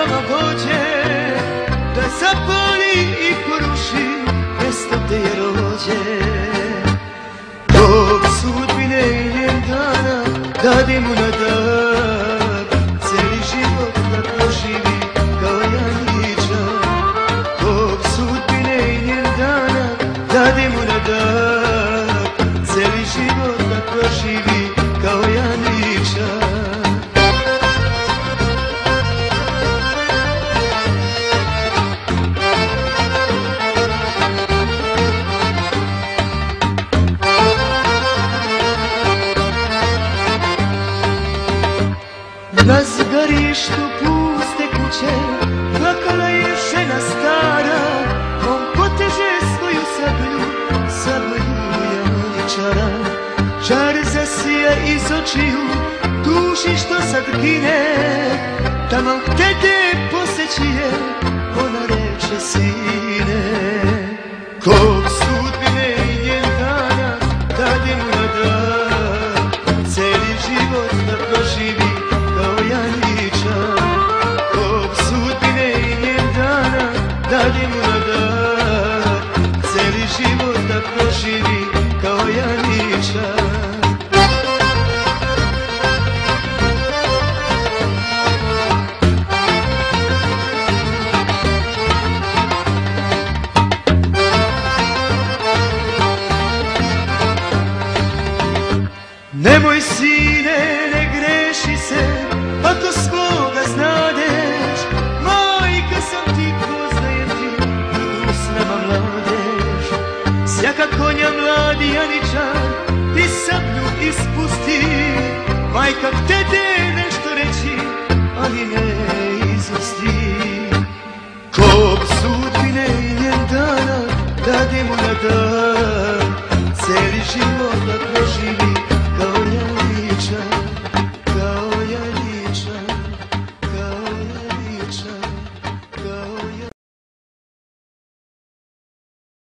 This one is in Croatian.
vama vođe, da zapali i poruši mjesto gdje je rođe. Dok sudbine i njen dana dade mu na dar, cijeli život da proživi kao Janičar. Dok sudbine i njen dana dade mu na dar, cijeli život da proživi kao Janičar. Na zgarištu puste kuće plakala je žena stara, on poteže svoju sablju Janičara. Žar zasija iz očiju, duši što sad gine, tamo gde te poseći je, ona reče sine. Kog sudbine i njen dana dade mu na dar, cijeli život da proživi kao Janičar. Kog sudbine i njen dana dade mu na dar, cijeli život da proživi kao Janičar. Nemoj sine, ne greši se, ako svoga znadeš, majka sam ti, poznajem ti, idu s nama mladež. Sjaka konja mladi Janičar, ti sablju ispusti, majka htede nešto reći, ali ne izusti. Kog sudbine i njen dana dade mu na dar, cijeli život da